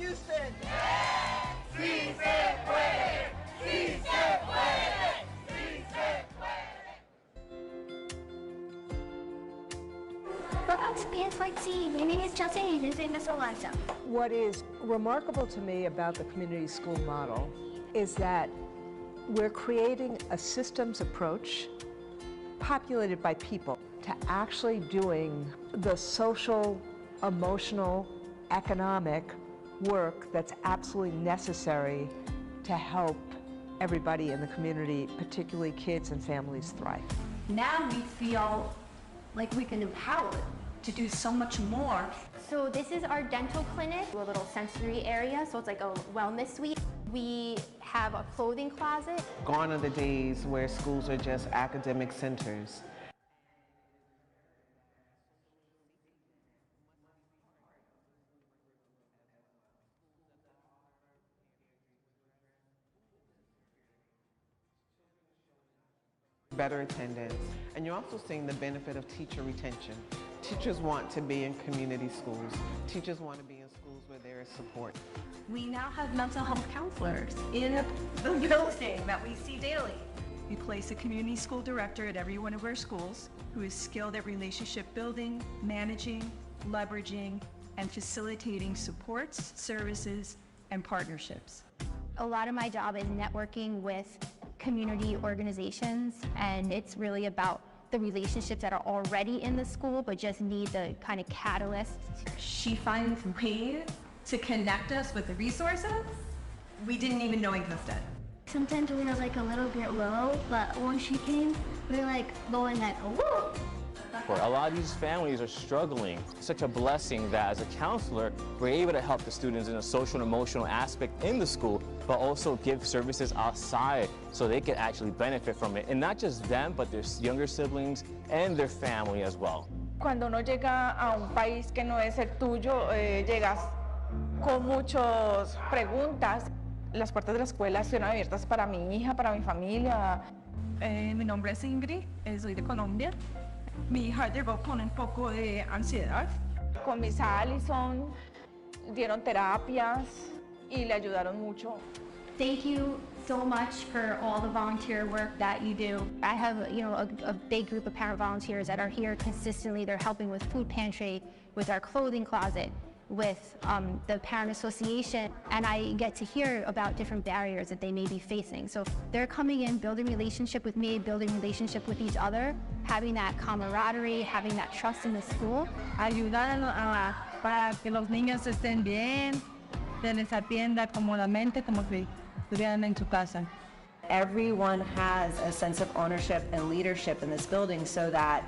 Houston! Sí se puede, sí se puede, sí se puede. Perhaps it's like C, maybe it's just A, his name is Alexa. What is remarkable to me about the community school model is that we're creating a systems approach populated by people to actually doing the social, emotional, economic work that's absolutely necessary to help everybody in the community, particularly kids and families, thrive. Now we feel like we can empower to do so much more. So this is our dental clinic, a little sensory area, so it's like a wellness suite. We have a clothing closet. Gone are the days where schools are just academic centers. Better attendance, and you're also seeing the benefit of teacher retention. Teachers want to be in community schools. Teachers want to be in schools where there is support. We now have mental health counselors in the building that we see daily. We place a community school director at every one of our schools who is skilled at relationship building, managing, leveraging, and facilitating supports, services, and partnerships. A lot of my job is networking with community organizations, and it's really about the relationships that are already in the school but just need the kind of catalyst. She finds ways to connect us with the resources we didn't even know existed. Sometimes we were like a little bit low, but when she came, we were like going like, whoa! A lot of these families are struggling. Such a blessing that as a counselor, we're able to help the students in a social and emotional aspect in the school, but also give services outside so they can actually benefit from it. And not just them, but their younger siblings and their family as well. Cuando uno llega a un país que no es el tuyo, llegas con muchas preguntas. Las puertas de la escuela estuvieron abiertas para mi hija, para mi familia. Mi nombre es Ingrid, soy de Colombia. Mi hija llegó con un poco de ansiedad. Con Miss Allison dieron terapias y le ayudaron mucho. Thank you so much for all the volunteer work that you do. I have, a big group of parent volunteers that are here consistently. They're helping with food pantry, with our clothing closet, with the parent association, and I get to hear about different barriers that they may be facing. So they're coming in, building relationship with me, building relationship with each other, having that camaraderie, having that trust in the school. Ayudar para que los niños estén bien, se les atienda cómodamente como si estuvieran en su casa. Everyone has a sense of ownership and leadership in this building so that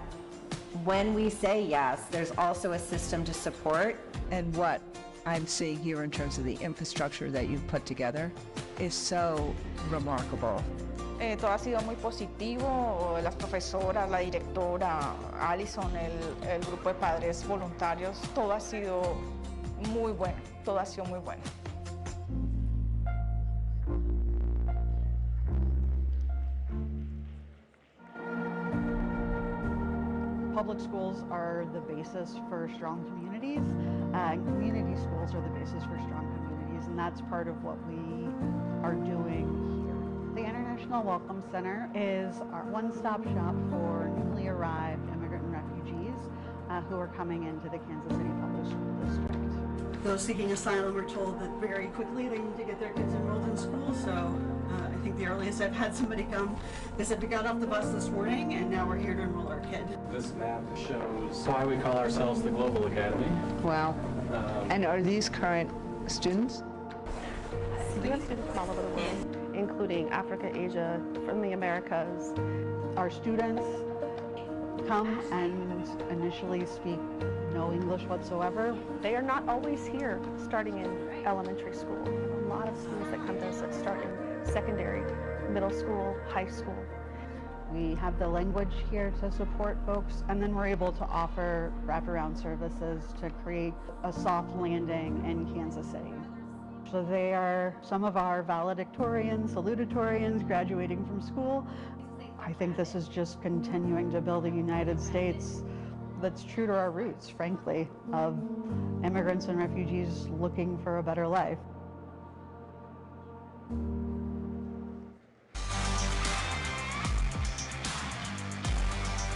when we say yes, there's also a system to support. And what I'm seeing here in terms of the infrastructure that you've put together is so remarkable. Todo ha sido muy positivo, las profesoras, la directora, Allison, el grupo de padres voluntarios, todo ha sido muy bueno, todo ha sido muy bueno. Public schools are the basis for strong communities, and community schools are the basis for strong communities, and that's part of what we are doing here. The International Welcome Center is our one-stop shop for newly arrived immigrant and refugees who are coming into the Kansas City Public School District. Those seeking asylum are told that very quickly they need to get their kids enrolled in school, so I think the earliest I've had somebody come, they said we got off the bus this morning and now we're here to enroll our kid. This map shows why we call ourselves the Global Academy. Wow. And are these current students? We have students from all over the world, including Africa, Asia, from the Americas. Our students come and initially speak no English whatsoever. They are not always here starting in elementary school. A lot of students that come to us that start in secondary, middle school, high school. We have the language here to support folks, and then we're able to offer wraparound services to create a soft landing in Kansas City. So they are some of our valedictorians, salutatorians graduating from school. I think this is just continuing to build a United States that's true to our roots, frankly, of immigrants and refugees looking for a better life.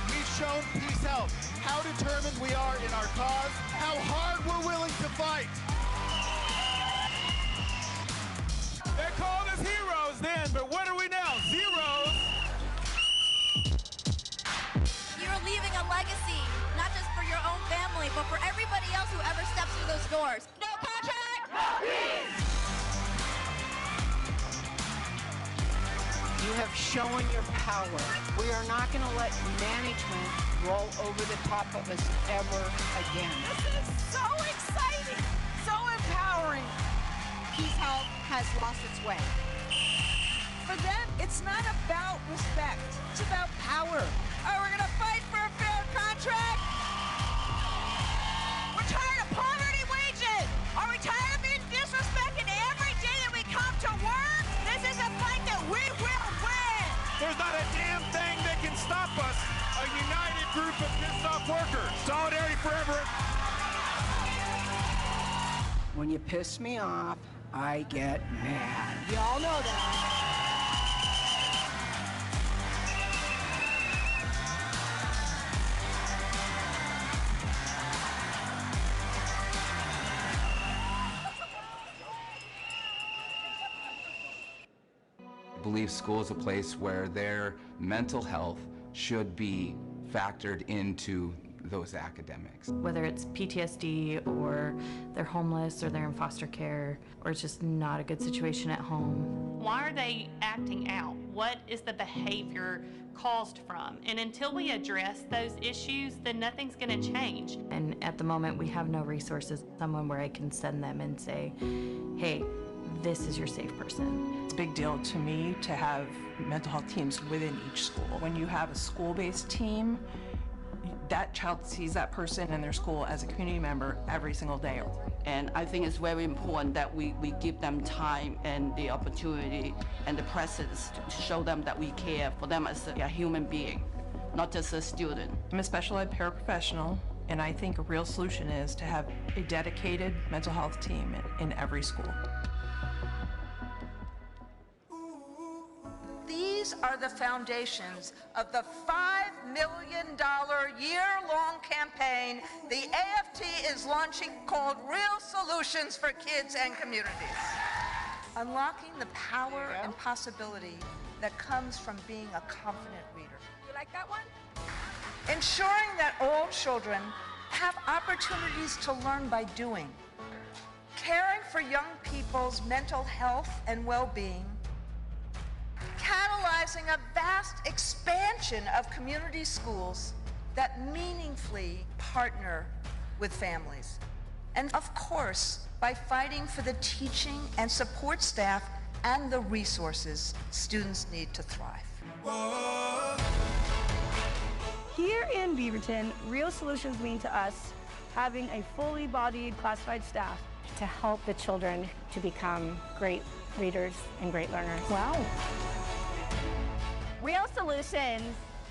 We've shown Peace Help how determined we are in our cause, how hard we're willing to fight. They called us heroes then, but what are we now? Zeros. You're leaving a legacy, not just for your own family, but for everybody else who ever steps through those doors. No contract, no peace! You have shown your power. We are not going to let management roll over the top of us ever again. This is so exciting, so empowering. Peace Help has lost its way. For them, it's not about respect. It's about power. Oh, we're going to fight for a fair contract? We're tired of poverty wages. Are we tired of being disrespected every day that we come to work? This is a fight that we will win. There's not a damn thing that can stop us. A united group of pissed off workers. Solidarity forever. When you piss me off, I get mad. Y'all know that. I believe school is a place where their mental health should be factored into those academics. Whether it's PTSD or they're homeless or they're in foster care or it's just not a good situation at home. Why are they acting out? What is the behavior caused from? And until we address those issues, then nothing's going to change. And at the moment, we have no resources, someone where I can send them and say, hey, this is your safe person. It's a big deal to me to have mental health teams within each school. When you have a school-based team, that child sees that person in their school as a community member every single day. And I think it's very important that we give them time and the opportunity and the presence to show them that we care for them as a human being, not just a student. I'm a special ed paraprofessional, and I think a real solution is to have a dedicated mental health team in every school. These are the foundations of the $5 million year-long campaign the AFT is launching called Real Solutions for Kids and Communities. Unlocking the power and possibility that comes from being a confident reader. You like that one? Ensuring that all children have opportunities to learn by doing. Caring for young people's mental health and well-being. Catalyzing a vast expansion of community schools that meaningfully partner with families. And of course, by fighting for the teaching and support staff and the resources students need to thrive. Here in Beaverton, Real Solutions mean to us having a fully bodied classified staff to help the children to become great readers and great learners. Wow. Real Solutions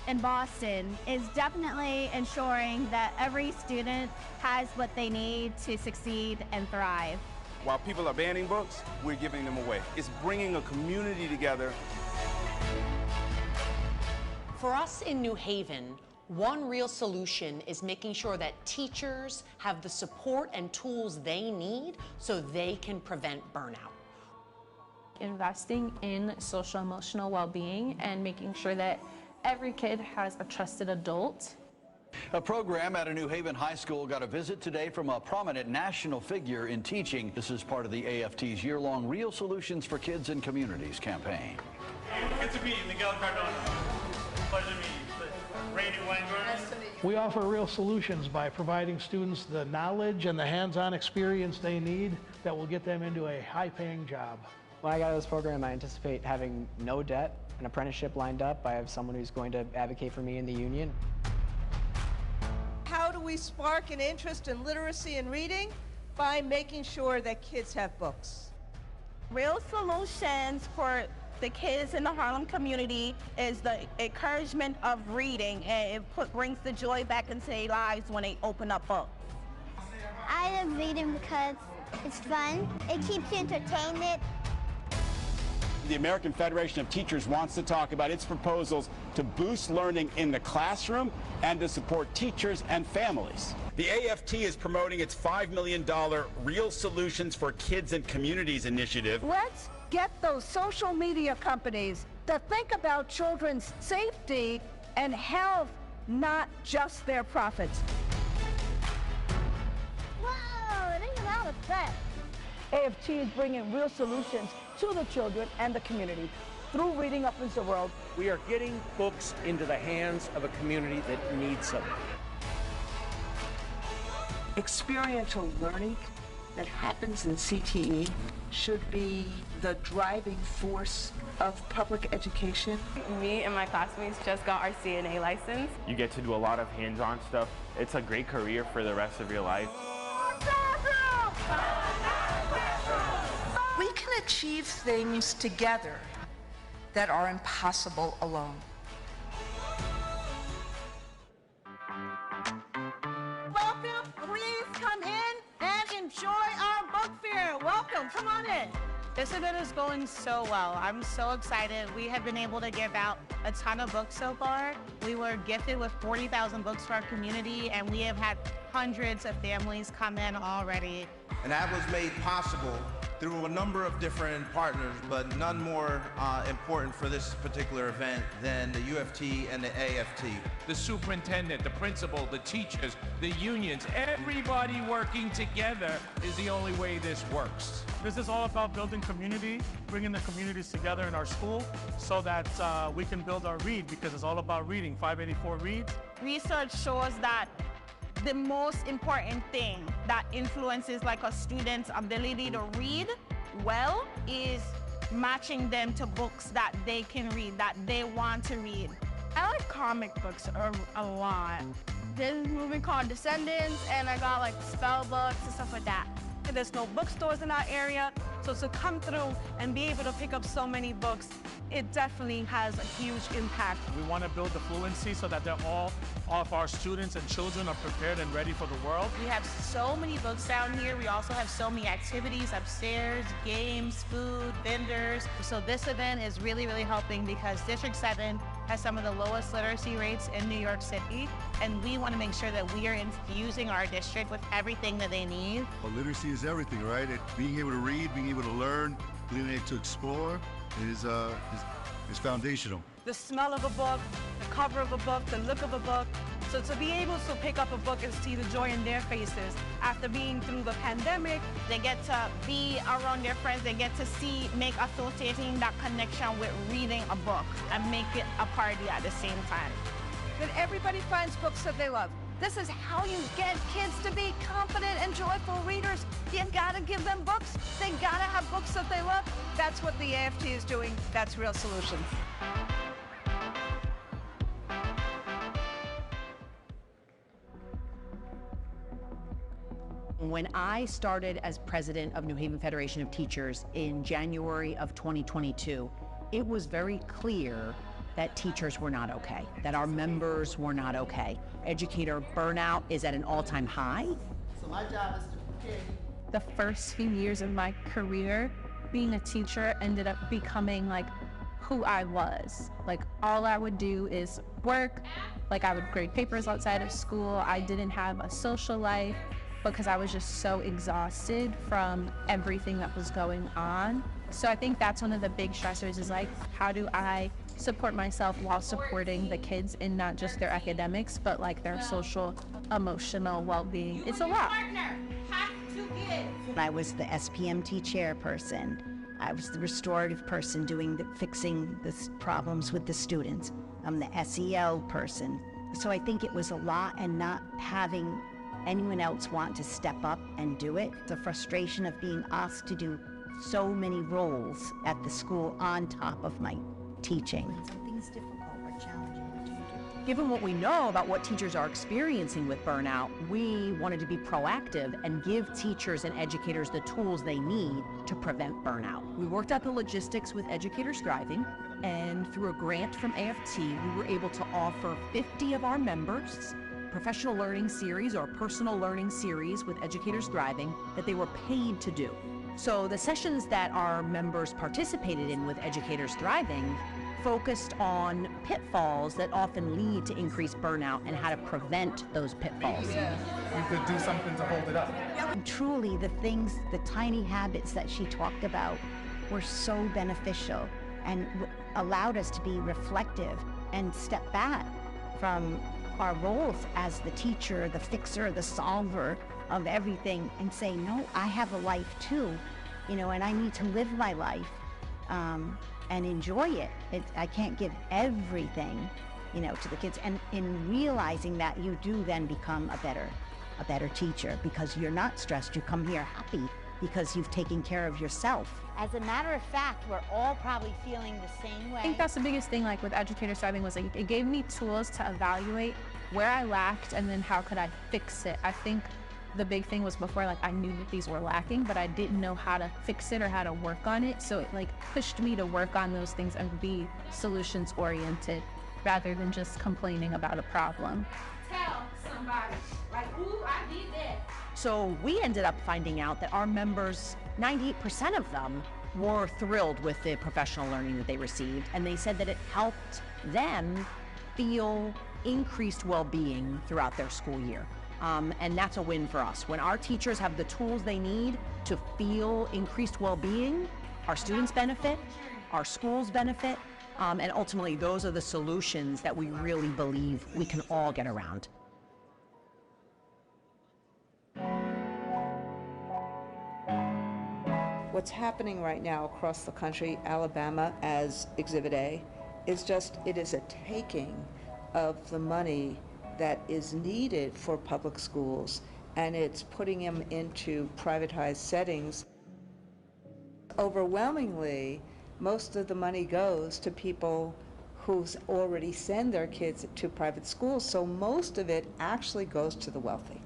in Boston is definitely ensuring that every student has what they need to succeed and thrive. While people are banning books, we're giving them away. It's bringing a community together. For us in New Haven, one real solution is making sure that teachers have the support and tools they need so they can prevent burnout. Investing in social emotional well-being and making sure that every kid has a trusted adult. A program at a New Haven high school got a visit today from a prominent national figure in teaching. This is part of the AFT's year-long Real Solutions for Kids and Communities campaign. Good to meet you, Miguel Cardona. Pleasure to meet you. Randy Weinberg. We offer real solutions by providing students the knowledge and the hands-on experience they need that will get them into a high-paying job. When I got out of this program, I anticipate having no debt, an apprenticeship lined up. I have someone who's going to advocate for me in the union. How do we spark an interest in literacy and reading? By making sure that kids have books. Real Solutions for the kids in the Harlem community is the encouragement of reading, and it brings the joy back into their lives when they open up books. I love reading because it's fun. It keeps you entertained. The American Federation of Teachers wants to talk about its proposals to boost learning in the classroom and to support teachers and families. The AFT is promoting its $5 million Real Solutions for Kids and Communities initiative. Let's get those social media companies to think about children's safety and health, not just their profits. Whoa, there's a lot of that. AFT is bringing real solutions to the children and the community through Reading Uplands the World. We are getting books into the hands of a community that needs them. Experiential learning that happens in CTE should be the driving force of public education. Me and my classmates just got our CNA license. You get to do a lot of hands-on stuff. It's a great career for the rest of your life. We can achieve things together that are impossible alone. Welcome, please come in and enjoy our book fair. Welcome, come on in. This event is going so well. I'm so excited. We have been able to give out a ton of books so far. We were gifted with 40,000 books for our community, and we have had hundreds of families come in already. And that was made possible through a number of different partners, but none more important for this particular event than the UFT and the AFT. The superintendent, the principal, the teachers, the unions, everybody working together is the only way this works. This is all about building community, bringing the communities together in our school so that we can build our read, because it's all about reading. 584 reads. Research shows that the most important thing that influences like a student's ability to read well is matching them to books that they can read, that they want to read. I like comic books a lot. There's a movie called Descendants, and I got like spell books and stuff like that. There's no bookstores in our area, so to come through and be able to pick up so many books, it definitely has a huge impact. We want to build the fluency so that all of our students and children are prepared and ready for the world. We have so many books down here. We also have so many activities upstairs, games, food, vendors. So this event is really, really helping because District 7 has some of the lowest literacy rates in New York City, and we want to make sure that we are infusing our district with everything that they need. Well, literacy is everything, right? Being able to read, being able to learn, being able to explore is foundational. The smell of a book, the cover of a book, the look of a book. So to be able to pick up a book and see the joy in their faces after being through the pandemic, they get to be around their friends, they get to make associating that connection with reading a book and make it a party at the same time. That everybody finds books that they love. This is how you get kids to be confident and joyful readers. You gotta give them books. They gotta have books that they love. That's what the AFT is doing. That's Real Solutions. When I started as president of New Haven Federation of Teachers in January of 2022, it was very clear that teachers were not okay, that our members were not okay. Educator burnout is at an all-time high. So my job is to prepare you. The first few years of my career, being a teacher ended up becoming like who I was. Like all I would do is work, like I would grade papers outside of school. I didn't have a social life because I was just so exhausted from everything that was going on. So I think that's one of the big stressors is like, how do I support myself while supporting the kids in not just their academics, but like their social, emotional well-being. It's a lot. I was the SPMT chairperson. I was the restorative person fixing the problems with the students. I'm the SEL person. So I think it was a lot, and not having anyone else want to step up and do it. The frustration of being asked to do so many roles at the school on top of my teaching. When something's difficult or challenging, what do you do? Given what we know about what teachers are experiencing with burnout, we wanted to be proactive and give teachers and educators the tools they need to prevent burnout. We worked out the logistics with Educators Thriving, and through a grant from AFT, we were able to offer 50 of our members professional learning series or personal learning series with Educators Thriving that they were paid to do. So the sessions that our members participated in with Educators Thriving focused on pitfalls that often lead to increased burnout and how to prevent those pitfalls. You could do something to hold it up. Truly, the things, the tiny habits that she talked about were so beneficial and allowed us to be reflective and step back from our roles as the teacher, the fixer, the solver of everything, and say, no, I have a life too, and I need to live my life and enjoy it. I can't give everything, to the kids. And in realizing that, you do then become a better teacher because you're not stressed. You come here happy because you've taken care of yourself. As a matter of fact, we're all probably feeling the same way. I think that's the biggest thing, like with Educator Thriving, was like it gave me tools to evaluate where I lacked and then how could I fix it. I think the big thing was before, like I knew that these were lacking, but I didn't know how to fix it or how to work on it. So it like pushed me to work on those things and be solutions oriented rather than just complaining about a problem. Tell somebody, like, ooh, I did that. So we ended up finding out that our members, 98% of them were thrilled with the professional learning that they received, and they said that it helped them feel increased well-being throughout their school year. And that's a win for us. When our teachers have the tools they need to feel increased well-being, our students benefit, our schools benefit, and ultimately those are the solutions that we really believe we can all get around. What's happening right now across the country, Alabama as Exhibit A, is just, it is a taking of the money that is needed for public schools, and it's putting them into privatized settings. Overwhelmingly, most of the money goes to people who already send their kids to private schools, so most of it actually goes to the wealthy.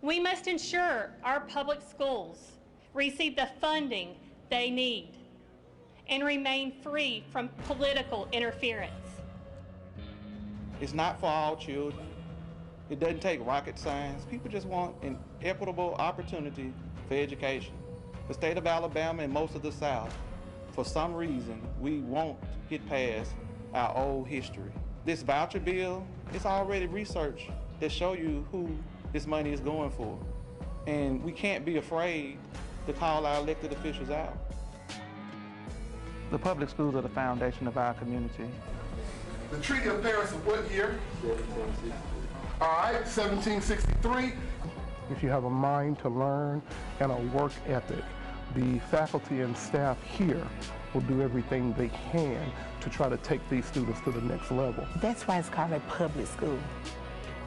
We must ensure our public schools receive the funding they need and remain free from political interference. It's not for all children. It doesn't take rocket science. People just want an equitable opportunity for education. The state of Alabama and most of the South, for some reason, we won't get past our old history. This voucher bill, it's already research that show you who this money is going for. And we can't be afraid to call our elected officials out. The public schools are the foundation of our community. The Treaty of Paris of what year? All right, 1763. If you have a mind to learn and a work ethic, the faculty and staff here will do everything they can to try to take these students to the next level. That's why it's called a public school.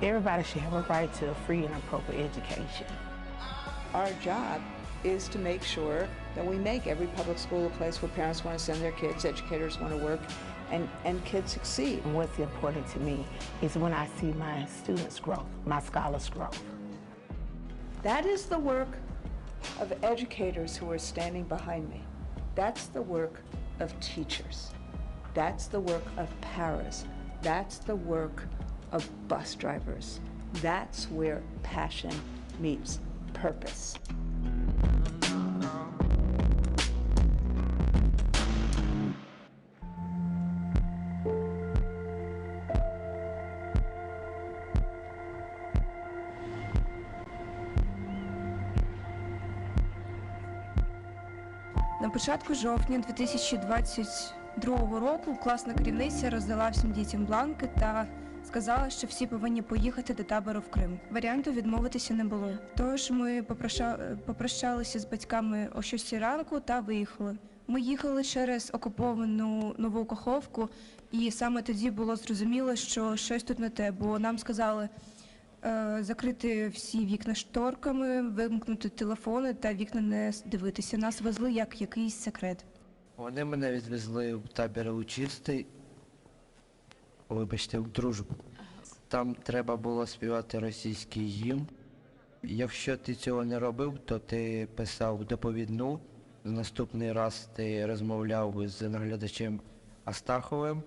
Everybody should have a right to a free and appropriate education. Our job is to make sure that we make every public school a place where parents want to send their kids, educators want to work, and kids succeed. And what's important to me is when I see my students' growth, my scholars' growth. That is the work of educators who are standing behind me. That's the work of teachers. That's the work of paras. That's the work of bus drivers. That's where passion meets purpose. На початку жовтня 2022 року класна керівниця роздала всім дітям бланки та сказала, що всі повинні поїхати до табору в Крим. Варіанту відмовитися не було. Тож ми попрощалися з батьками о 6 ранку та виїхали. Ми їхали через окуповану Нову Каховку, і саме тоді було зрозуміло, що щось тут не те, бо нам сказали закрити всі вікна шторками, вимкнути телефони та вікна не дивитися. Нас везли як якийсь секрет. Вони мене відвезли в табір учителей вибачте, дружбу. Там треба було співати російський гімн. Якщо ти цього не робив, то ти писав доповідну. Наступний раз ти розмовляв з наглядачем Астаховим,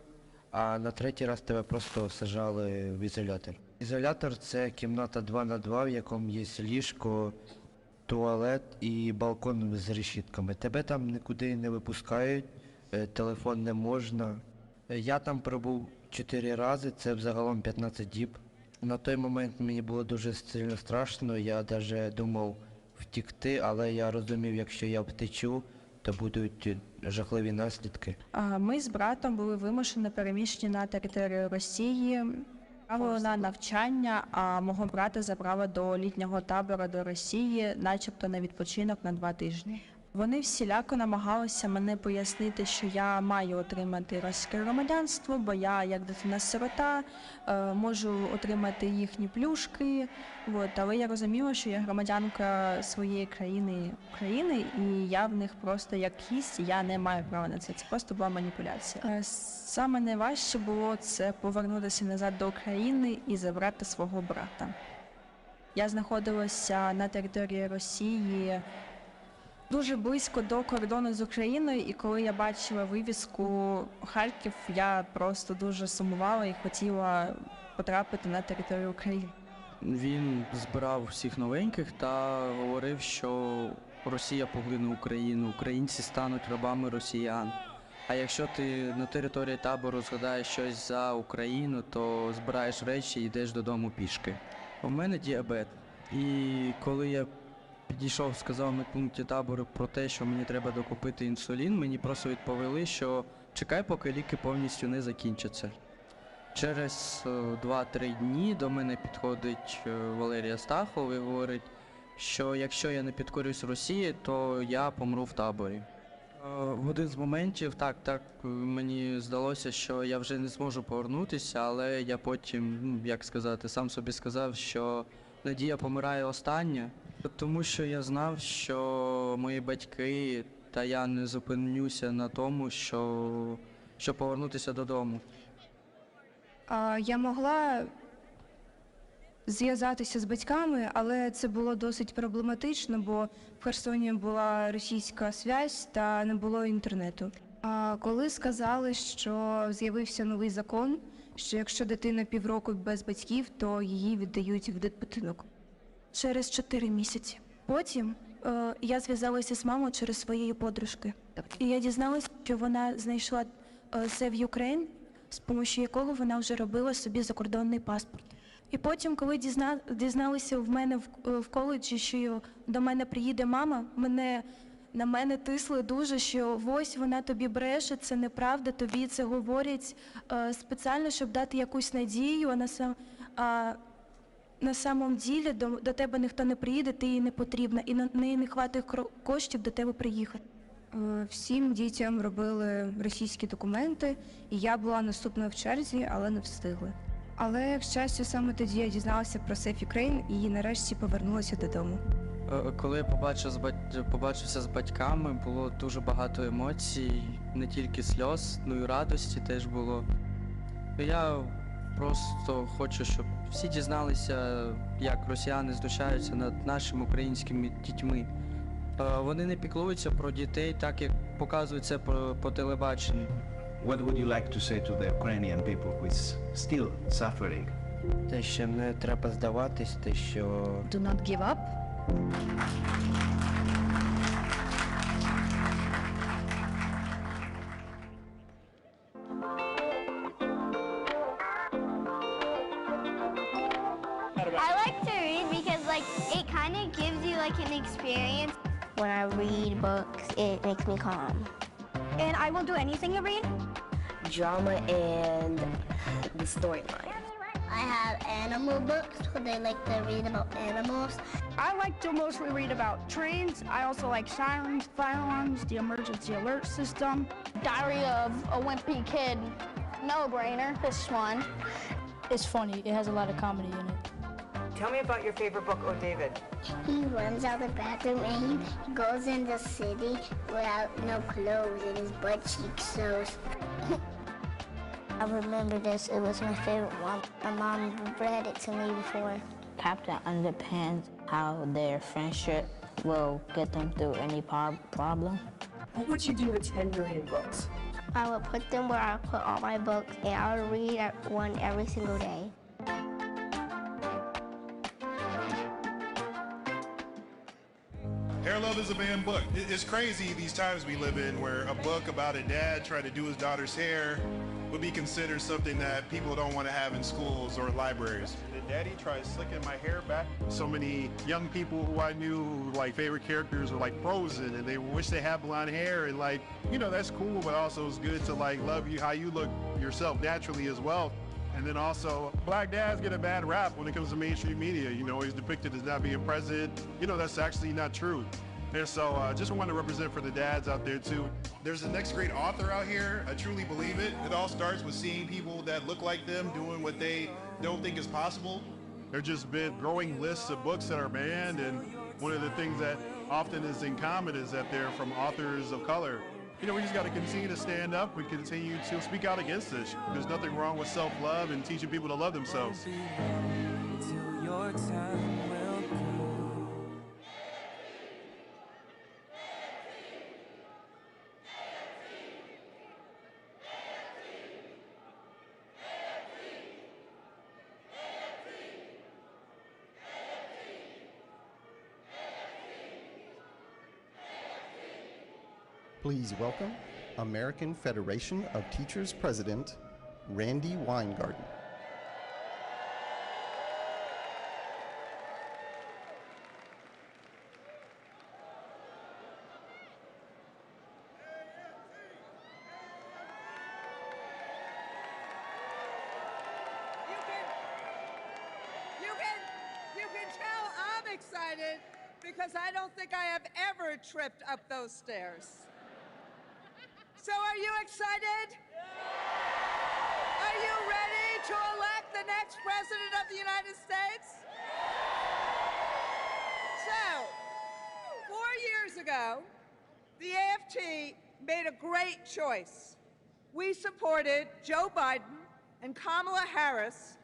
а на третій раз тебе просто саджали в ізолятор. Ізолятор – це кімната 2х2, в якому є ліжко, туалет і балкон з решітками. Тебе там нікуди не випускають, телефон не можна. Я там пробув 4 рази, це взагалом 15 діб. На той момент мені було дуже сильно страшно, я навіть думав втікти, але я розумів, якщо я втечу, то будуть жахливі наслідки. Ми з братом були вимушено переміщені на територію Росії. Правили на навчання, а мого брата забрали до літнього табору до Росії, начебто на відпочинок на 2 тижні. Вони всіляко намагалися мене пояснити, що я маю отримати російське громадянство, бо я, як дитина-сирота, можу отримати їхні плюшки. Але я розуміла, що я громадянка своєї країни, України, і я в них просто як гість, я не маю права на це. Це просто була маніпуляція. Саме найважче було це повернутися назад до України і забрати свого брата. Я знаходилася на території Росії, дуже близько до кордону з Україною, і коли я бачила вивіску Харків, я просто дуже сумувала і хотіла потрапити на територію України. Він збирав всіх новеньких та говорив, що Росія поглине Україну, українці стануть рабами росіян. А якщо ти на території табору згадаєш щось за Україну, то збираєш речі і йдеш додому пішки. У мене діабет, і коли я підійшов, сказав на пункті табору про те, що мені треба докупити інсулін, мені просто відповіли, що чекай, поки ліки повністю не закінчаться. Через 2-3 дні до мене підходить Валерій Астахов і говорить, що якщо я не підкорюсь Росії, то я помру в таборі. В один з моментів так мені здалося, що я вже не зможу повернутися, але я потім, сам собі сказав, що надія помирає остання. Тому що я знав, що мої батьки та я не зупинюся на тому, що повернутися додому. Я могла зв'язатися з батьками, але це було досить проблематично, бо в Херсоні була російська зв'язь та не було інтернету. Коли сказали, що з'явився новий закон, що якщо дитина півроку без батьків, то її віддають в дитбудинок. Через 4 місяці. Потім я зв'язалася з мамою через своєї подружки. І я дізналася, що вона знайшла Save Ukraine, з допомогою якого вона вже робила собі закордонний паспорт. І потім, коли дізналися в мене в коледжі, що до мене приїде мама, на мене тисли дуже, що ось вона тобі бреше, це неправда, тобі це говорять спеціально, щоб дати якусь надію, на самом ділі до тебе ніхто не приїде, ти їй не потрібна, і на неї не хватить коштів до тебе приїхати. Всім дітям робили російські документи, і я була наступною в черзі, але не встигли. Але, к щастю, саме тоді я дізналася про Save Ukraine і нарешті повернулася додому. Коли я побачився з батьками, було дуже багато емоцій, не тільки сльоз, но й радості теж було. Я просто хочу, щоб всі дізналися, як росіяни знущаються над нашими українськими дітьми. Вони не піклуються про дітей, так як показують це по телебаченню. What would you like to say to the Ukrainian people who is still suffering? Те, що не треба здаватись, те, що... Do not give up. I like to read because it kind of gives you an experience. When I read books, it makes me calm. And I will do anything to read. Drama and the storyline. I have animal books because I like to read about animals. I like to mostly read about trains. I also like sirens, fire alarms, the emergency alert system. Diary of a Wimpy Kid. No-brainer, this one. It's funny. It has a lot of comedy in it. Tell me about your favorite book, Oh David. He runs out the bathroom and he goes in the city without no clothes and his butt cheeks shows. I remember this. It was my favorite one. My mom read it to me before. Captain understands how their friendship will get them through any problem. What would you do with 10 million books? I would put them where I put all my books, and I would read one every single day. Hair Love is a banned book. It's crazy these times we live in where a book about a dad trying to do his daughter's hair would be considered something that people don't want to have in schools or libraries. Daddy tries slicking my hair back. So many young people who I knew who like favorite characters were like Frozen, and they wish they had blonde hair, and like, you know, that's cool, but also it's good to like love you how you look yourself naturally as well. And then also, black dads get a bad rap when it comes to mainstream media. You know, he's depicted as not being present. You know, that's actually not true. And so just want to represent for the dads out there too. There's a next great author out here. I truly believe it. It all starts with seeing people that look like them doing what they don't think is possible. There's just been growing lists of books that are banned, and one of the things that often is in common is that they're from authors of color. You know, we just got to continue to stand up and continue to speak out against this. There's nothing wrong with self-love and teaching people to love themselves. Please welcome American Federation of Teachers President, Randy Weingarten. You can tell I'm excited because I don't think I have ever tripped up those stairs. So are you excited? Are you ready to elect the next President of the United States? So, 4 years ago, the AFT made a great choice. We supported Joe Biden and Kamala Harris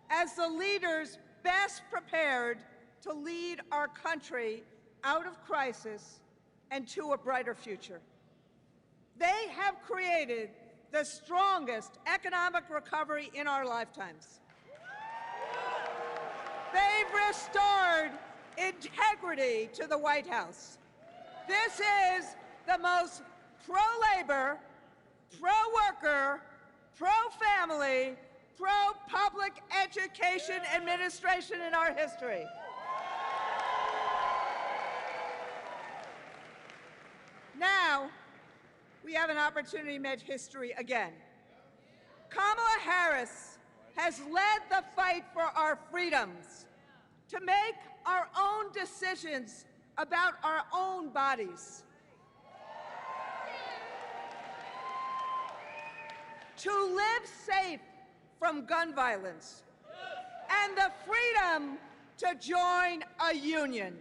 as the leaders best prepared to lead our country out of crisis and to a brighter future. They have created the strongest economic recovery in our lifetimes. They've restored integrity to the White House. This is the most pro-labor, pro-worker, pro-family, pro-public education administration in our history. Now, we have an opportunity to make history again. Kamala Harris has led the fight for our freedoms, to make our own decisions about our own bodies, to live safe from gun violence, and the freedom to join a union.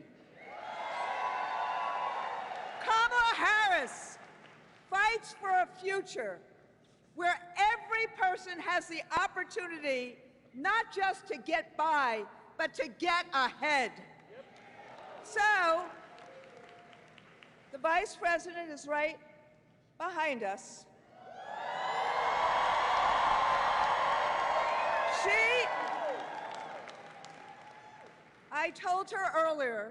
Kamala Harris fights for a future where every person has the opportunity not just to get by, but to get ahead. So, the Vice President is right behind us. I told her earlier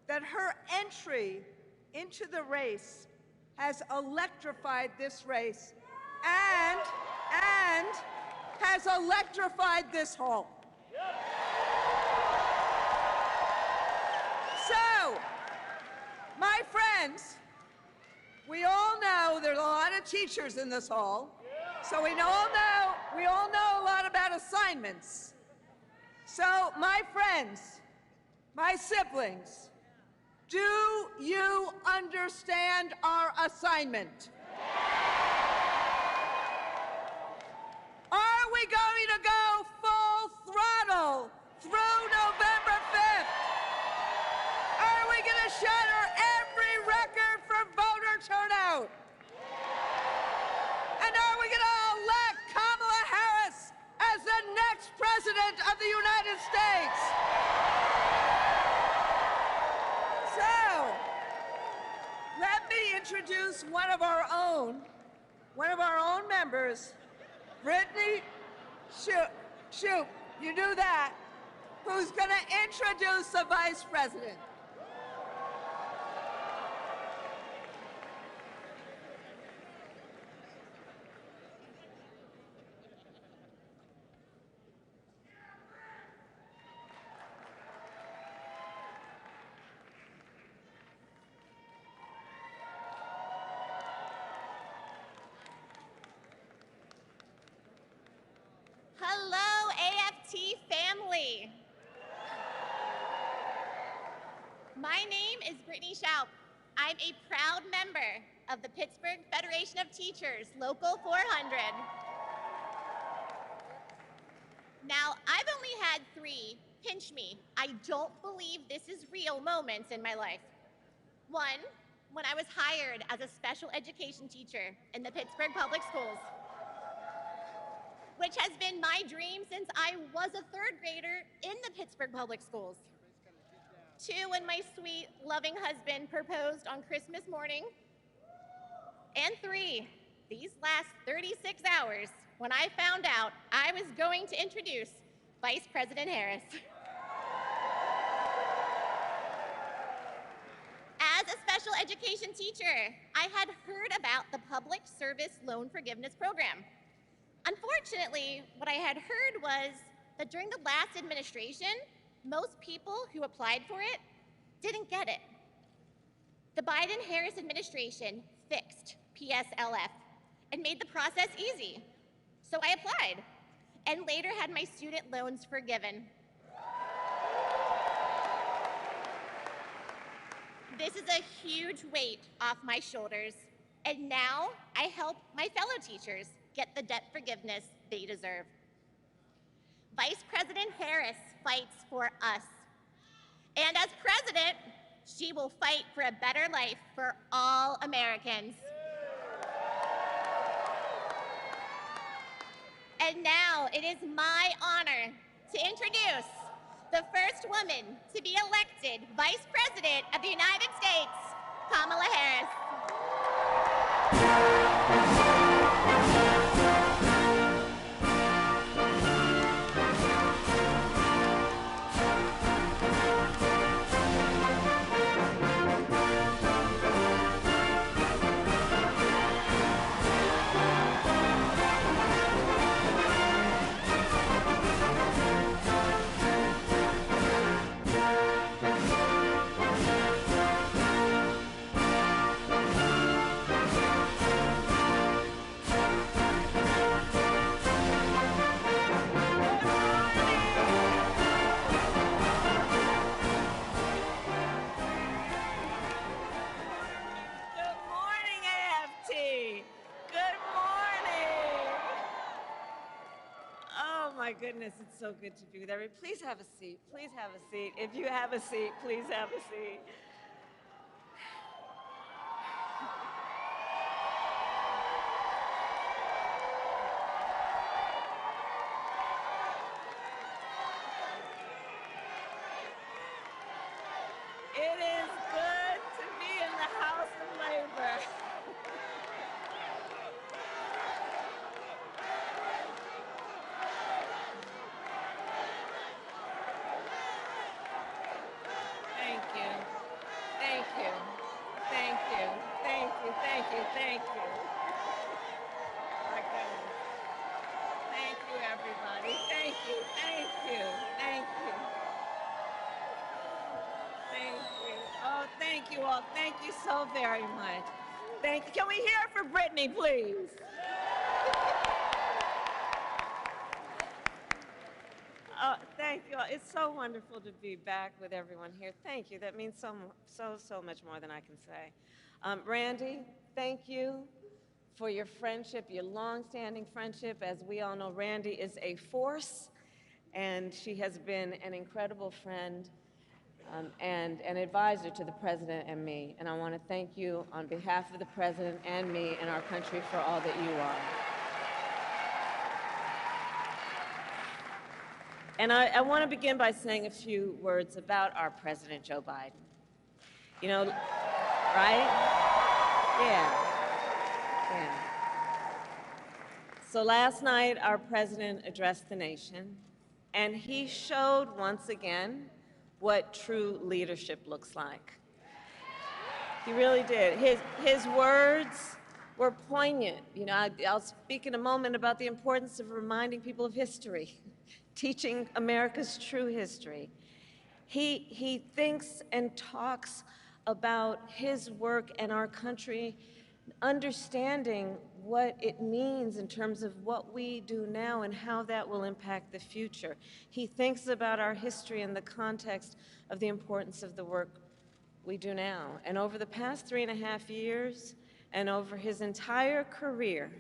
that her entry into the race has electrified this race and has electrified this hall. So, my friends, we all know there's a lot of teachers in this hall, so we all know a lot about assignments. So, my friends, my siblings, do you understand our assignment? Are we going to go full throttle through November 5th? Are we going to shatter every record for voter turnout? And are we going to elect Kamala chairs. Brittany, shoot, you do that. Who's going to introduce the Vice President? Hello, AFT family. My name is Brittany Schaup. I'm a proud member of the Pittsburgh Federation of Teachers, Local 400. Now, I've only had 3 pinch me, I don't believe this is real moments in my life. One, when I was hired as a special education teacher in the Pittsburgh Public Schools, which has been my dream since I was a 3rd grader in the Pittsburgh Public Schools. 2, when my sweet, loving husband proposed on Christmas morning. And 3, these last 36 hours, when I found out I was going to introduce Vice President Harris. As a special education teacher, I had heard about the Public Service Loan Forgiveness Program. Unfortunately, what I had heard was that during the last administration, most people who applied for it didn't get it. The Biden-Harris administration fixed PSLF and made the process easy. So I applied and later had my student loans forgiven. This is a huge weight off my shoulders, and now I help my fellow teachers get the debt forgiveness they deserve. Vice President Harris fights for us. And as president, she will fight for a better life for all Americans. And now it is my honor to introduce the first woman to be elected Vice President of the United States, Kamala Harris. Goodness, it's so good to be with everybody. Please have a seat. Please have a seat. If you have a seat, please have a seat. It is good to be in the House of Labor. Thank you. My goodness. Thank you, everybody. Thank you. Oh, thank you all. Thank you so very much. Thank you. Can we hear it for Brittany, please? Oh, thank you all. It's so wonderful to be back with everyone here. Thank you. That means so much more than I can say. Randy, thank you for your friendship, your long-standing friendship. As we all know, Randy is a force, and she has been an incredible friend and an advisor to the President and me. And I want to thank you on behalf of the President and me and our country for all that you are. And I want to begin by saying a few words about our President, Joe Biden. You know, right? Yeah. So last night, our president addressed the nation, and he showed once again what true leadership looks like. He really did. His words were poignant. You know, I'll speak in a moment about the importance of reminding people of history, teaching America's true history. He thinks and talks about his work and our country, understanding what it means in terms of what we do now and how that will impact the future. He thinks about our history in the context of the importance of the work we do now. And over the past 3.5 years, and over his entire career,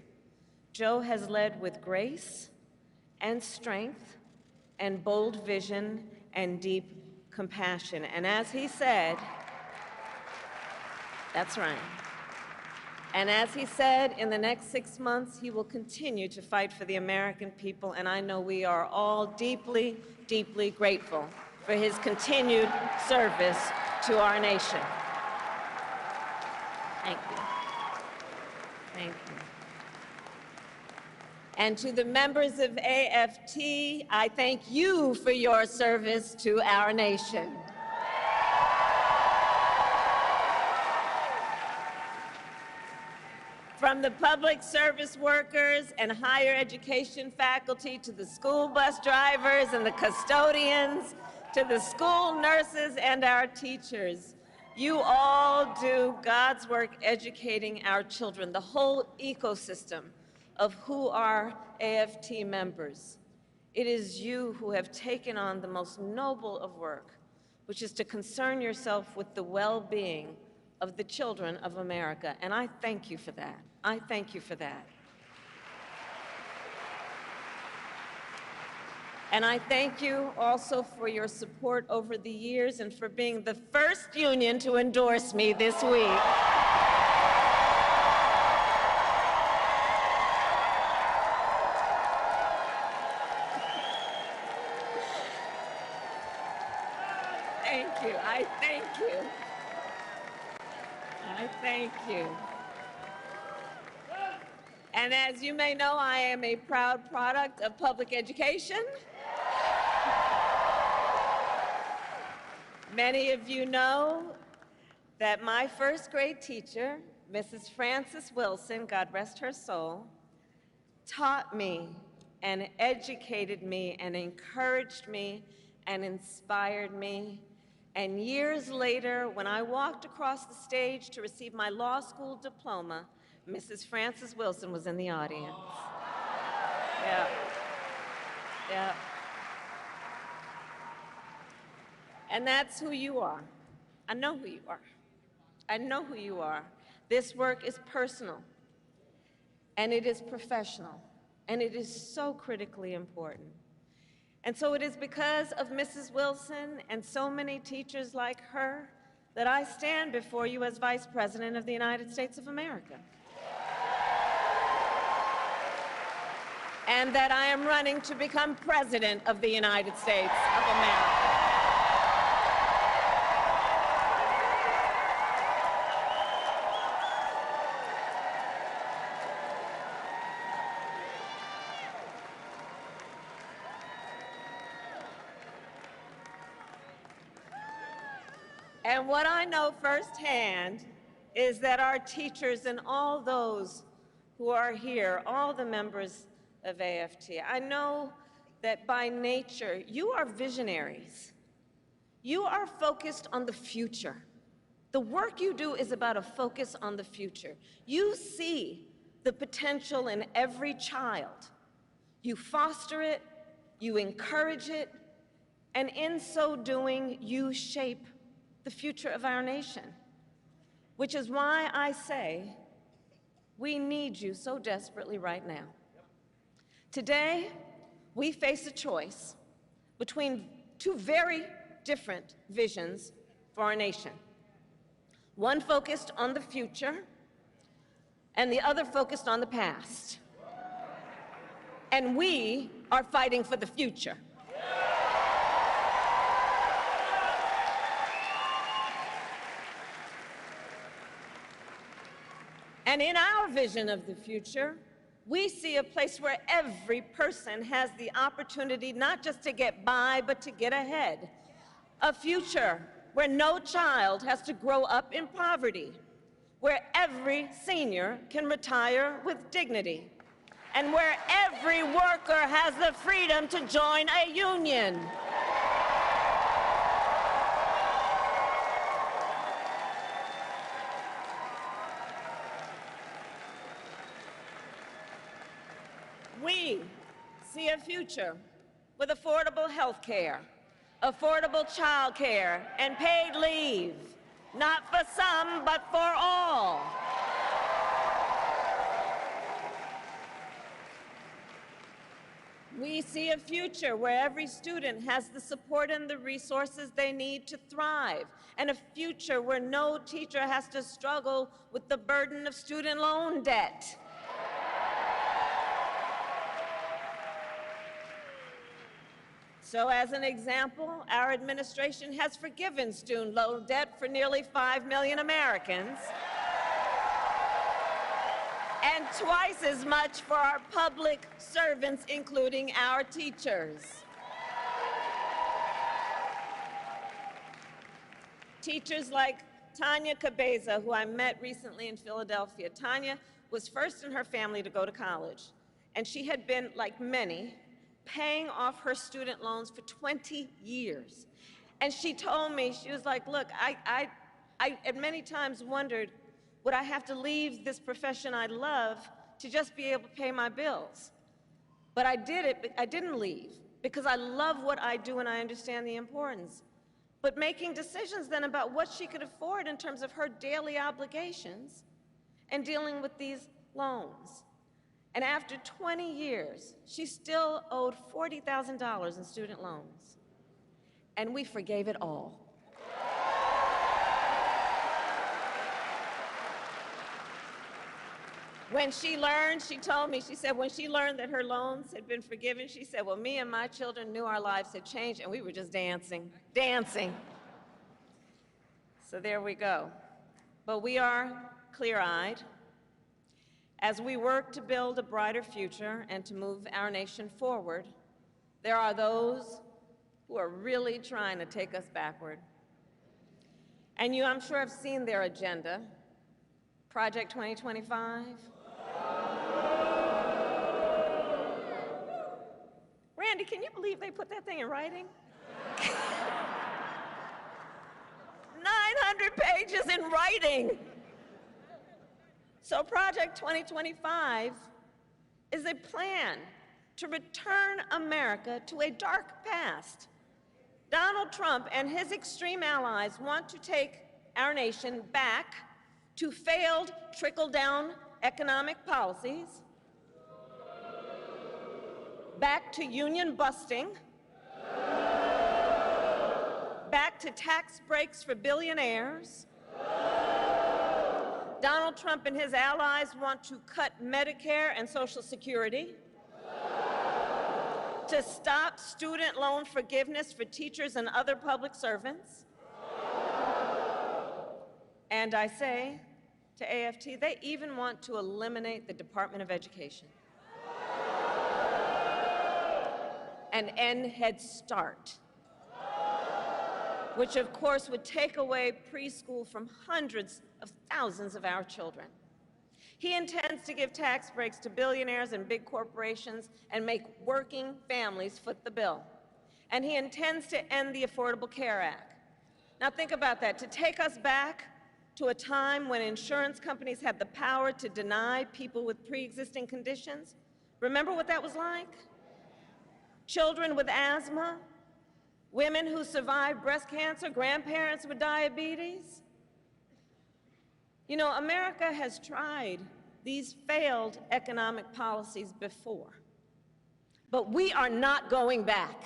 Joe has led with grace and strength and bold vision and deep compassion. And as he said, that's right. And as he said, in the next 6 months, he will continue to fight for the American people, and I know we are all deeply, deeply grateful for his continued service to our nation. Thank you. Thank you. And to the members of AFT, I thank you for your service to our nation. From the public service workers and higher education faculty to the school bus drivers and the custodians, to the school nurses and our teachers, you all do God's work educating our children, the whole ecosystem of who are AFT members. It is you who have taken on the most noble of work, which is to concern yourself with the well-being of the children of America, and I thank you for that. I thank you for that. And I thank you also for your support over the years and for being the first union to endorse me this week. Thank you. I thank you. I thank you. And as you may know, I am a proud product of public education. Many of you know that my first grade teacher, Mrs. Frances Wilson, God rest her soul, taught me and educated me and encouraged me and inspired me. And years later, when I walked across the stage to receive my law school diploma, Mrs. Frances Wilson was in the audience. Yeah. Yeah. And that's who you are. I know who you are. I know who you are. This work is personal, and it is professional, and it is so critically important. And so it is because of Mrs. Wilson and so many teachers like her that I stand before you as Vice President of the United States of America. And that I am running to become President of the United States of America. And what I know firsthand is that our teachers and all those who are here, all the members of AFT, I know that by nature, you are visionaries. You are focused on the future. The work you do is about a focus on the future. You see the potential in every child. You foster it, you encourage it, and in so doing, you shape the future of our nation, which is why I say we need you so desperately right now. Today, we face a choice between two very different visions for our nation. One focused on the future, and the other focused on the past. And we are fighting for the future. And in our vision of the future, We see a place where every person has the opportunity not just to get by, but to get ahead. A future where no child has to grow up in poverty, where every senior can retire with dignity, and where every worker has the freedom to join a union. We see a future with affordable health care, affordable child care, and paid leave, not for some, but for all. We see a future where every student has the support and the resources they need to thrive, and a future where no teacher has to struggle with the burden of student loan debt. So as an example, our administration has forgiven student loan debt for nearly 5 million Americans, and twice as much for our public servants, including our teachers. Teachers like Tanya Cabeza, who I met recently in Philadelphia. Tanya was first in her family to go to college, and she had been, like many, paying off her student loans for 20 years. And she told me, she was like, look, I at many times wondered, would I have to leave this profession I love to just be able to pay my bills? But I didn't leave, because I love what I do and I understand the importance. But making decisions then about what she could afford in terms of her daily obligations and dealing with these loans. And after 20 years, she still owed $40,000 in student loans. And we forgave it all. When she learned, she told me, she said when she learned that her loans had been forgiven, she said, well, me and my children knew our lives had changed, and we were just dancing. So there we go. But we are clear-eyed. As we work to build a brighter future and to move our nation forward, there are those who are really trying to take us backward. And you, I'm sure, have seen their agenda, Project 2025. Randy, can you believe they put that thing in writing? 900 pages in writing. So Project 2025 is a plan to return America to a dark past. Donald Trump and his extreme allies want to take our nation back to failed trickle-down economic policies, back to union busting, back to tax breaks for billionaires. Donald Trump and his allies want to cut Medicare and Social Security, to stop student loan forgiveness for teachers and other public servants. And I say to AFT, they even want to eliminate the Department of Education and end Head Start, which of course would take away preschool from hundreds of thousands of our children. He intends to give tax breaks to billionaires and big corporations and make working families foot the bill. And he intends to end the Affordable Care Act. Now think about that, to take us back to a time when insurance companies had the power to deny people with pre-existing conditions. Remember what that was like? Children with asthma, women who survived breast cancer, grandparents with diabetes. You know, America has tried these failed economic policies before, but we are not going back.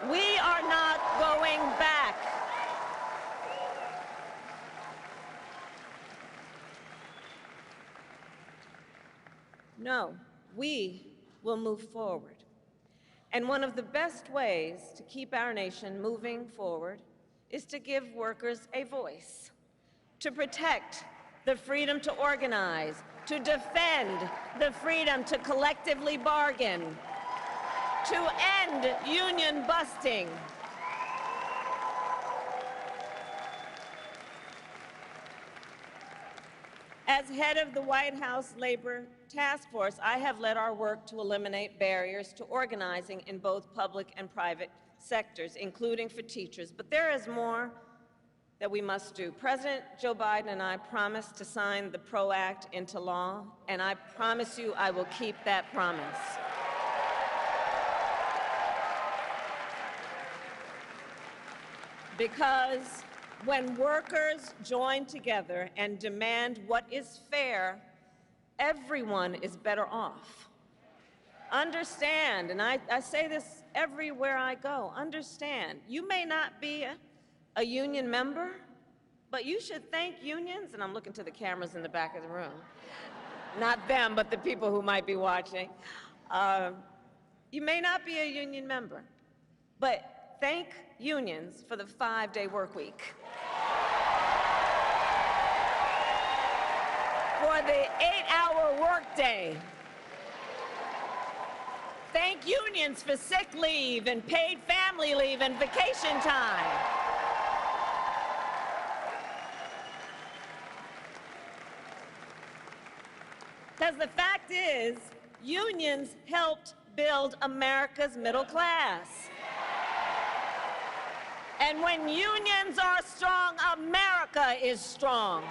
We are not going back. No, we will move forward. And one of the best ways to keep our nation moving forward is to give workers a voice, to protect the freedom to organize, to defend the freedom to collectively bargain, to end union busting, as head of the White House Labor Task Force, I have led our work to eliminate barriers to organizing in both public and private sectors, including for teachers. But there is more that we must do. President Joe Biden and I promised to sign the PRO Act into law, and I promise you I will keep that promise. Because when workers join together and demand what is fair, everyone is better off. Understand, and I say this everywhere I go, understand, you may not be a union member, but you should thank unions, and I'm looking to the cameras in the back of the room. Not them, but the people who might be watching. You may not be a union member, but thank unions for the 5-day work week. For the 8-hour workday. Thank unions for sick leave and paid family leave and vacation time. Because the fact is, unions helped build America's middle class. And when unions are strong, America is strong.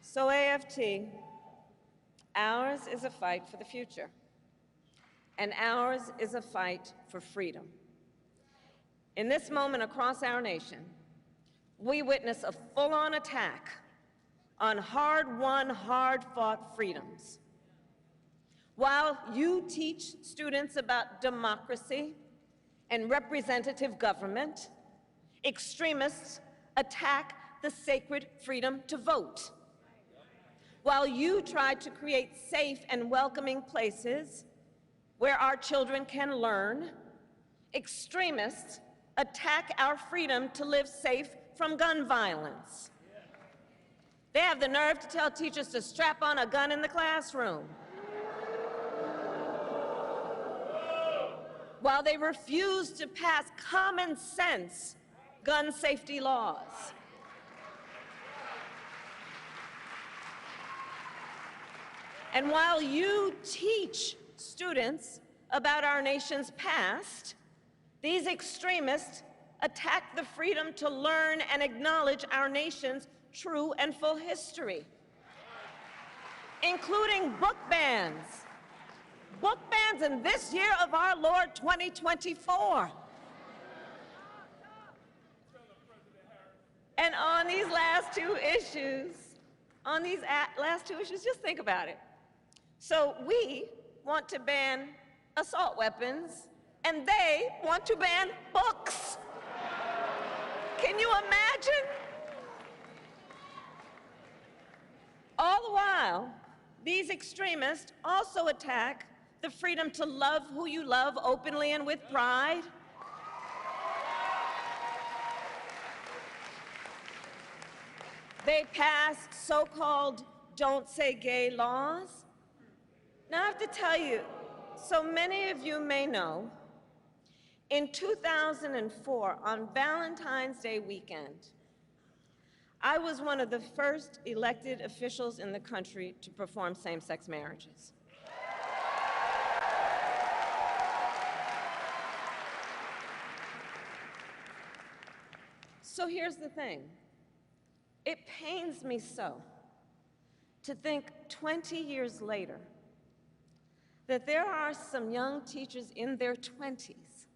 So AFT, ours is a fight for the future, and ours is a fight for freedom. In this moment across our nation, we witness a full-on attack on hard-won, hard-fought freedoms. While you teach students about democracy and representative government, extremists attack the sacred freedom to vote. While you try to create safe and welcoming places where our children can learn, extremists attack our freedom to live safe from gun violence. They have the nerve to tell teachers to strap on a gun in the classroom, while they refuse to pass common sense gun safety laws. And while you teach students about our nation's past, these extremists attack the freedom to learn and acknowledge our nation's true and full history, including book bans. Book bans in this year of our Lord 2024. And on these last two issues, just think about it. So we want to ban assault weapons, and they want to ban books. Can you imagine? All the while, these extremists also attack the freedom to love who you love openly and with pride. They passed so-called don't say gay laws. Now I have to tell you, so many of you may know, in 2004, on Valentine's Day weekend, I was one of the first elected officials in the country to perform same-sex marriages. So here's the thing. It pains me so to think 20 years later that there are some young teachers in their 20s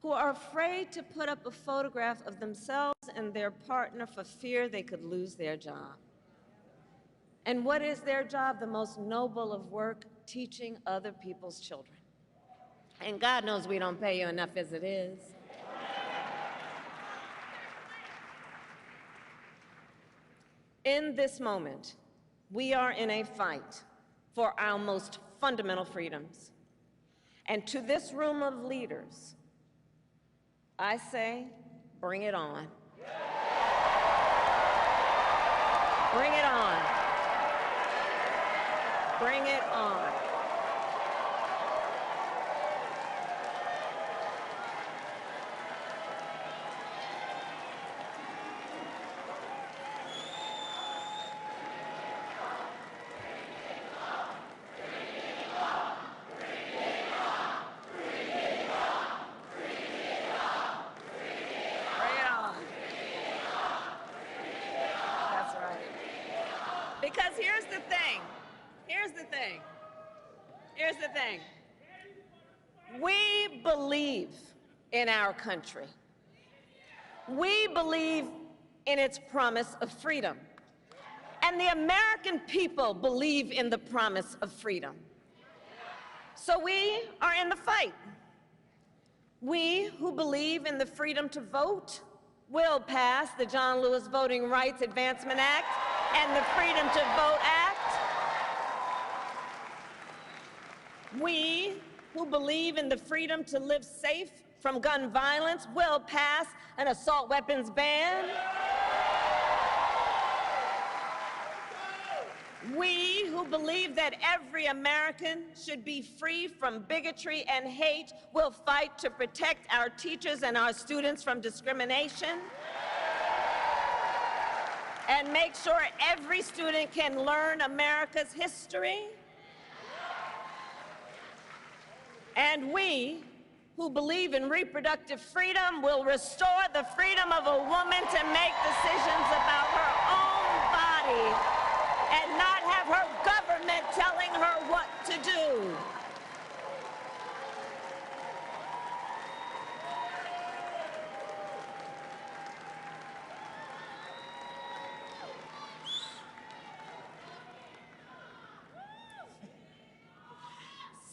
who are afraid to put up a photograph of themselves and their partner for fear they could lose their job. And what is their job? The most noble of work, teaching other people's children. And God knows we don't pay you enough as it is. In this moment, we are in a fight for our most fundamental freedoms. And to this room of leaders, I say, bring it on. Bring it on. Bring it on. Because here's the thing. We believe in our country. We believe in its promise of freedom. And the American people believe in the promise of freedom. So we are in the fight. We who believe in the freedom to vote will pass the John Lewis Voting Rights Advancement Act and the Freedom to Vote Act. We who believe in the freedom to live safe from gun violence will pass an assault weapons ban. We who believe that every American should be free from bigotry and hate will fight to protect our teachers and our students from discrimination and make sure every student can learn America's history. And we who believe in reproductive freedom will restore the freedom of a woman to make decisions about her own body and not have her government telling her what to do.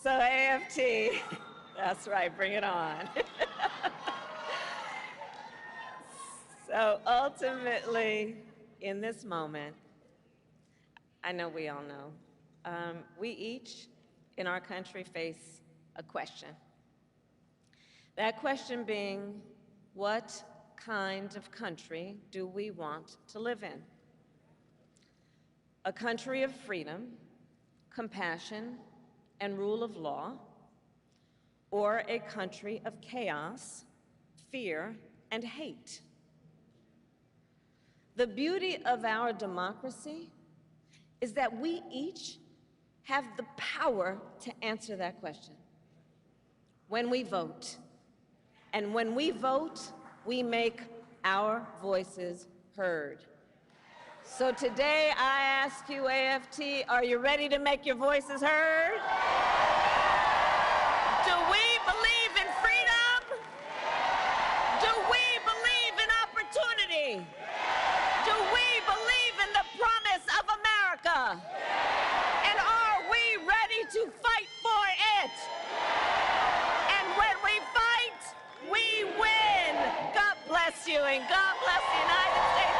So AFT, that's right, bring it on. So ultimately, in this moment, I know we all know, we each in our country face a question. That question being, what kind of country do we want to live in? A country of freedom, compassion, and rule of law, or a country of chaos, fear, and hate? The beauty of our democracy is that we each have the power to answer that question when we vote. And when we vote, we make our voices heard. So today I ask you, AFT, are you ready to make your voices heard? Do we believe in freedom? Do we believe in opportunity? Do we believe in the promise of America? And are we ready to fight for it? And when we fight, we win. God bless you, and God bless the United States